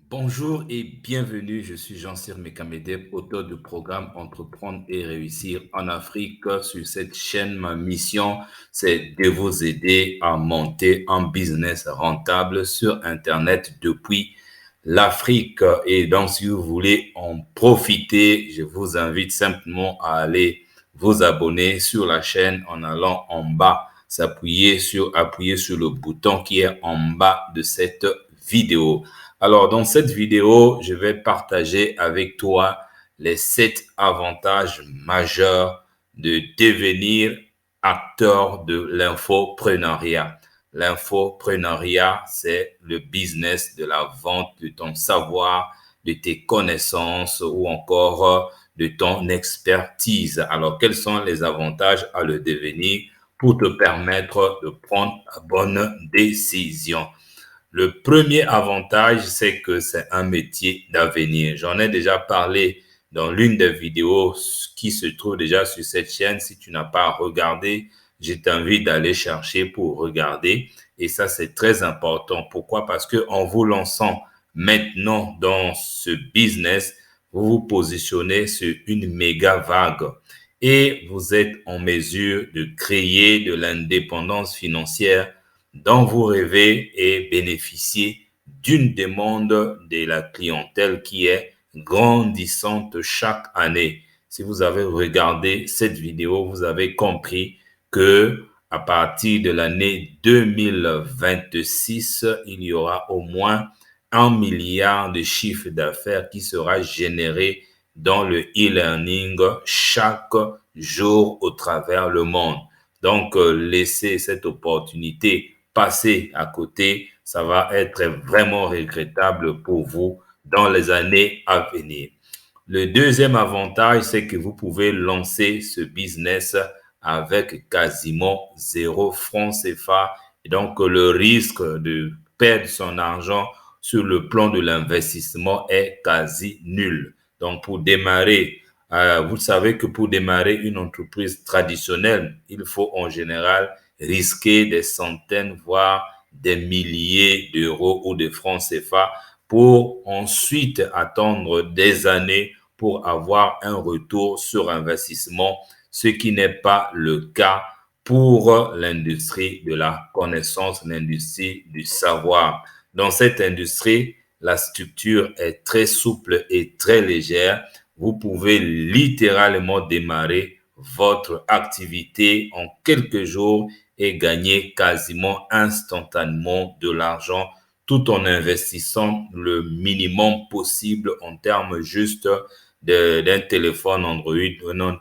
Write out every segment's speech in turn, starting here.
Bonjour et bienvenue, je suis Jean-Cyr Mekamedeb, auteur du programme Entreprendre et réussir en Afrique. Sur cette chaîne, ma mission, c'est de vous aider à monter un business rentable sur Internet depuis l'Afrique. Et donc, si vous voulez en profiter, je vous invite simplement à aller vous abonner sur la chaîne en allant en bas, appuyer sur le bouton qui est en bas de cette vidéo. Alors, dans cette vidéo, je vais partager avec toi les 7 avantages majeurs de devenir acteur de l'infopreneuriat. L'infopreneuriat, c'est le business de la vente de ton savoir, de tes connaissances ou encore de ton expertise. Alors, quels sont les avantages à le devenir pour te permettre de prendre la bonne décision? Le premier avantage, c'est que c'est un métier d'avenir. J'en ai déjà parlé dans l'une des vidéos qui se trouve déjà sur cette chaîne. Si tu n'as pas regardé, je t'invite d'aller chercher pour regarder. Et ça, c'est très important. Pourquoi? Parce que en vous lançant maintenant dans ce business, vous vous positionnez sur une méga vague et vous êtes en mesure de créer de l'indépendance financière dont vous rêvez et bénéficier d'une demande de la clientèle qui est grandissante chaque année. Si vous avez regardé cette vidéo, vous avez compris que à partir de l'année 2026, il y aura au moins 1 milliard de chiffre d'affaires qui sera généré dans le e-learning chaque jour au travers le monde. Donc, laisser cette opportunité passer à côté, ça va être vraiment regrettable pour vous dans les années à venir. Le deuxième avantage, c'est que vous pouvez lancer ce business avec quasiment 0 franc CFA. Et donc, le risque de perdre son argent sur le plan de l'investissement est quasi nul. Donc, pour démarrer, vous savez que pour démarrer une entreprise traditionnelle, il faut en général risquer des centaines, voire des milliers d'euros ou de francs CFA pour ensuite attendre des années pour avoir un retour sur investissement, ce qui n'est pas le cas pour l'industrie de la connaissance, l'industrie du savoir. Dans cette industrie, la structure est très souple et très légère. Vous pouvez littéralement démarrer votre activité en quelques jours et gagner quasiment instantanément de l'argent tout en investissant le minimum possible en termes juste d'un téléphone Android,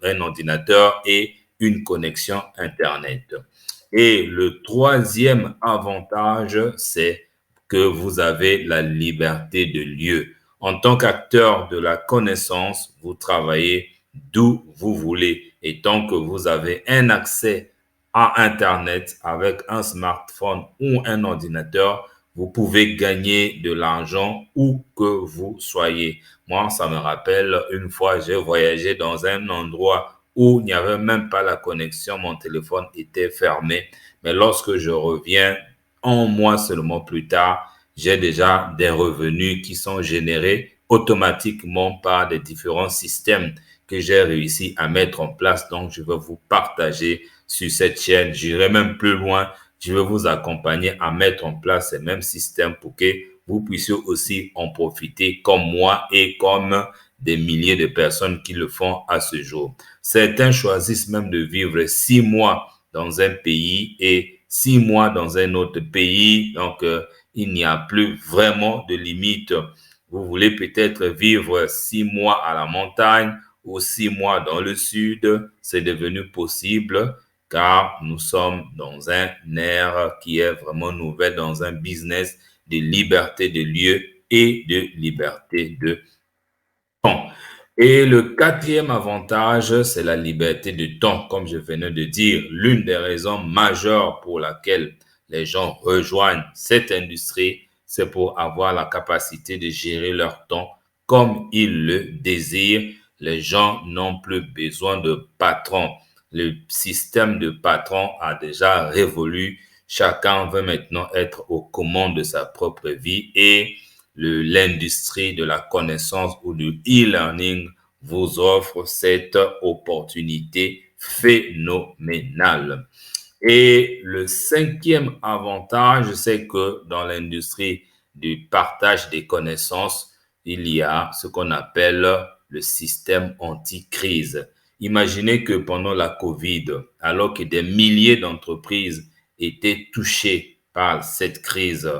un ordinateur et une connexion Internet. Et le troisième avantage, c'est que vous avez la liberté de lieu. En tant qu'acteur de la connaissance, vous travaillez d'où vous voulez. Et tant que vous avez un accès à Internet avec un smartphone ou un ordinateur, vous pouvez gagner de l'argent où que vous soyez. Moi, ça me rappelle une fois, j'ai voyagé dans un endroit où il n'y avait même pas la connexion, mon téléphone était fermé. Mais lorsque je reviens, un mois seulement plus tard, j'ai déjà des revenus qui sont générés automatiquement par des différents systèmes que j'ai réussi à mettre en place. Donc, je vais vous partager sur cette chaîne. J'irai même plus loin. Je vais vous accompagner à mettre en place ces mêmes systèmes pour que vous puissiez aussi en profiter comme moi et comme des milliers de personnes qui le font à ce jour. Certains choisissent même de vivre 6 mois dans un pays et 6 mois dans un autre pays. Donc, il n'y a plus vraiment de limite. Vous voulez peut-être vivre 6 mois à la montagne ou 6 mois dans le sud. C'est devenu possible car nous sommes dans un ère qui est vraiment nouvelle, dans un business de liberté de lieu et de liberté de temps. Et le quatrième avantage, c'est la liberté de temps. Comme je venais de dire, l'une des raisons majeures pour laquelle les gens rejoignent cette industrie, c'est pour avoir la capacité de gérer leur temps comme ils le désirent. Les gens n'ont plus besoin de patron. Le système de patron a déjà révolu. Chacun veut maintenant être aux commandes de sa propre vie et l'industrie de la connaissance ou du e-learning vous offre cette opportunité phénoménale. Et le cinquième avantage, c'est que dans l'industrie du partage des connaissances, il y a ce qu'on appelle le système anti-crise. Imaginez que pendant la COVID, alors que des milliers d'entreprises étaient touchées par cette crise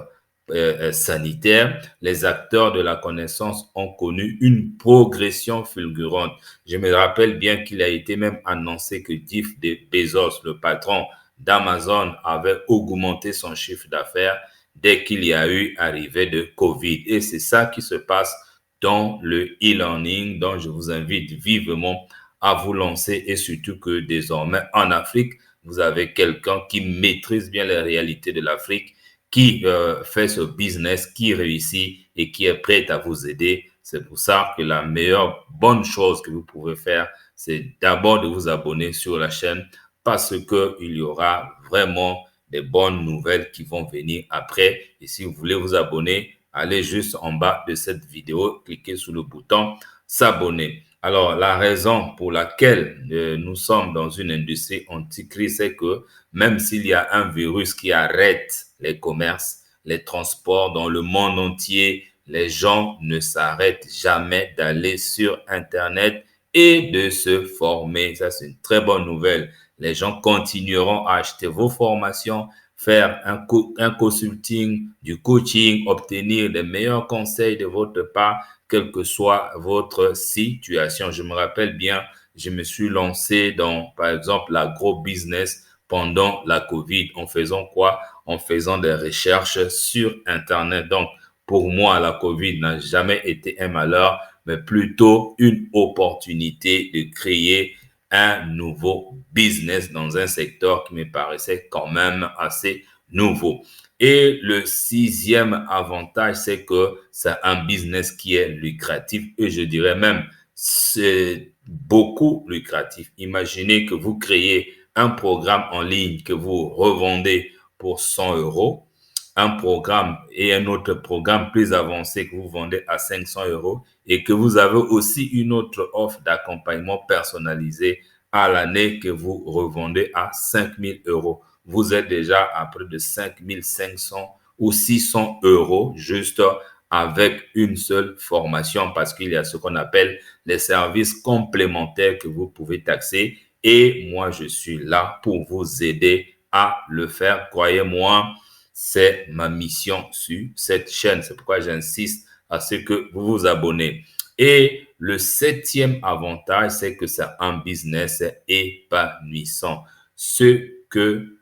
sanitaire, les acteurs de la connaissance ont connu une progression fulgurante. Je me rappelle bien qu'il a été même annoncé que Jeff Bezos, le patron d'Amazon, avait augmenté son chiffre d'affaires dès qu'il y a eu arrivée de COVID. Et c'est ça qui se passe dans le e-learning, dont je vous invite vivement à vous lancer, et surtout que désormais en Afrique, vous avez quelqu'un qui maîtrise bien les réalités de l'Afrique, qui fait ce business, qui réussit et qui est prêt à vous aider. C'est pour ça que la meilleure bonne chose que vous pouvez faire, c'est d'abord de vous abonner sur la chaîne, parce que il y aura vraiment des bonnes nouvelles qui vont venir après. Et si vous voulez vous abonner, allez juste en bas de cette vidéo, cliquez sur le bouton s'abonner. Alors, la raison pour laquelle nous sommes dans une industrie anti-crise, c'est que même s'il y a un virus qui arrête les commerces, les transports dans le monde entier, les gens ne s'arrêtent jamais d'aller sur Internet et de se former. Ça, c'est une très bonne nouvelle. Les gens continueront à acheter vos formations, faire un consulting, du coaching, obtenir les meilleurs conseils de votre part, quelle que soit votre situation. Je me rappelle bien, je me suis lancé dans, par exemple, l'agro-business pendant la COVID. En faisant quoi? En faisant des recherches sur Internet. Donc, pour moi, la COVID n'a jamais été un malheur, mais plutôt une opportunité de créer un nouveau business dans un secteur qui me paraissait quand même assez nouveau. Et le sixième avantage, c'est que c'est un business qui est lucratif, et je dirais même c'est beaucoup lucratif. Imaginez que vous créez un programme en ligne que vous revendez pour 100 euros, un programme et un autre programme plus avancé que vous vendez à 500 euros, et que vous avez aussi une autre offre d'accompagnement personnalisé à l'année que vous revendez à 5 000 euros. Vous êtes déjà à près de 5 500 ou 600 euros juste avec une seule formation, parce qu'il y a ce qu'on appelle les services complémentaires que vous pouvez taxer. Et moi, je suis là pour vous aider à le faire. Croyez-moi, c'est ma mission sur cette chaîne. C'est pourquoi j'insiste à ce que vous vous abonnez. Et le septième avantage, c'est que c'est un business épanouissant. Ce que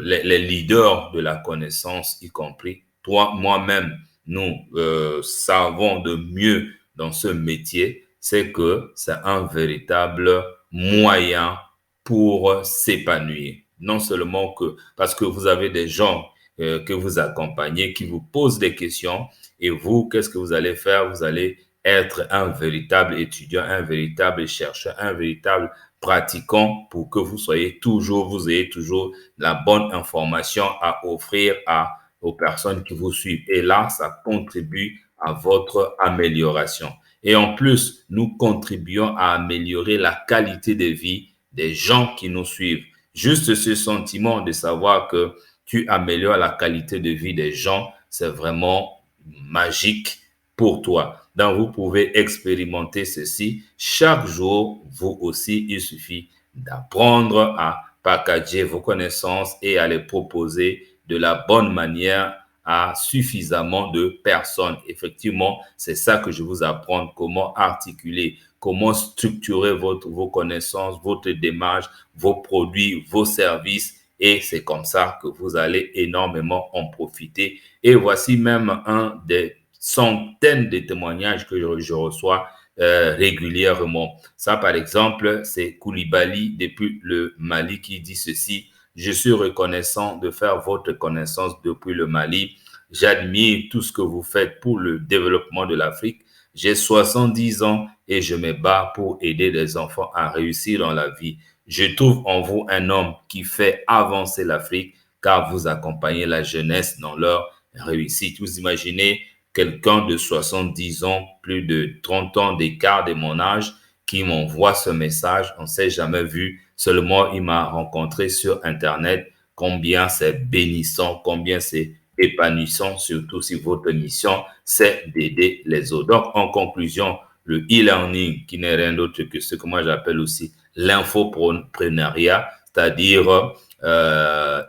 les leaders de la connaissance, y compris toi, moi-même, nous savons de mieux dans ce métier, c'est que c'est un véritable moyen pour s'épanouir. Non seulement que parce que vous avez des gens que vous accompagnez, qui vous posent des questions, et vous, qu'est-ce que vous allez faire? Vous allez être un véritable étudiant, un véritable chercheur, un véritable pratiquant, pour que vous ayez toujours la bonne information à offrir aux personnes qui vous suivent. Et là, ça contribue à votre amélioration. Et en plus, nous contribuons à améliorer la qualité de vie des gens qui nous suivent. Juste ce sentiment de savoir que tu améliores la qualité de vie des gens, c'est vraiment magique pour toi. Donc, vous pouvez expérimenter ceci chaque jour. Vous aussi, il suffit d'apprendre à packager vos connaissances et à les proposer de la bonne manière à suffisamment de personnes. Effectivement, c'est ça que je vous apprends, comment articuler, comment structurer vos connaissances, votre démarche, vos produits, vos services. Et c'est comme ça que vous allez énormément en profiter. Et voici même un des centaines de témoignages que je reçois régulièrement. Ça, par exemple, c'est Koulibaly depuis le Mali qui dit ceci: je suis reconnaissant de faire votre connaissance depuis le Mali. J'admire tout ce que vous faites pour le développement de l'Afrique. J'ai 70 ans et je me bats pour aider les enfants à réussir dans la vie. Je trouve en vous un homme qui fait avancer l'Afrique, car vous accompagnez la jeunesse dans leur réussite. Vous imaginez quelqu'un de 70 ans, plus de 30 ans d'écart de mon âge, qui m'envoie ce message. On ne s'est jamais vu, seulement il m'a rencontré sur Internet. Combien c'est bénissant, combien c'est épanouissant, surtout si votre mission, c'est d'aider les autres. Donc, en conclusion, le e-learning, qui n'est rien d'autre que ce que moi j'appelle aussi l'infopreneuriat, c'est-à-dire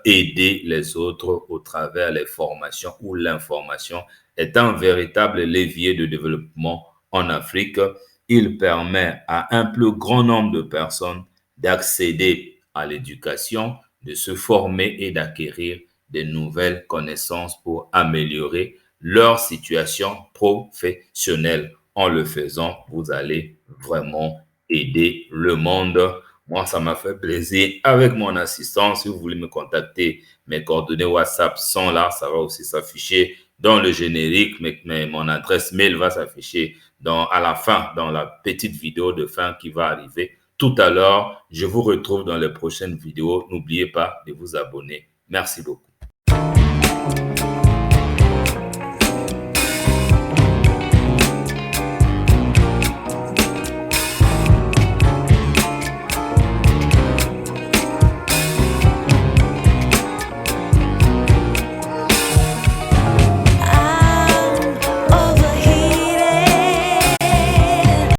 aider les autres au travers les formations ou l'information, est un véritable levier de développement en Afrique. Il permet à un plus grand nombre de personnes d'accéder à l'éducation, de se former et d'acquérir de nouvelles connaissances pour améliorer leur situation professionnelle. En le faisant, vous allez vraiment aider le monde. Moi, ça m'a fait plaisir avec mon assistant. Si vous voulez me contacter, mes coordonnées WhatsApp sont là. Ça va aussi s'afficher dans le générique, mais mon adresse mail va s'afficher à la fin, dans la petite vidéo de fin qui va arriver tout à l'heure. Je vous retrouve dans les prochaines vidéos. N'oubliez pas de vous abonner. Merci beaucoup.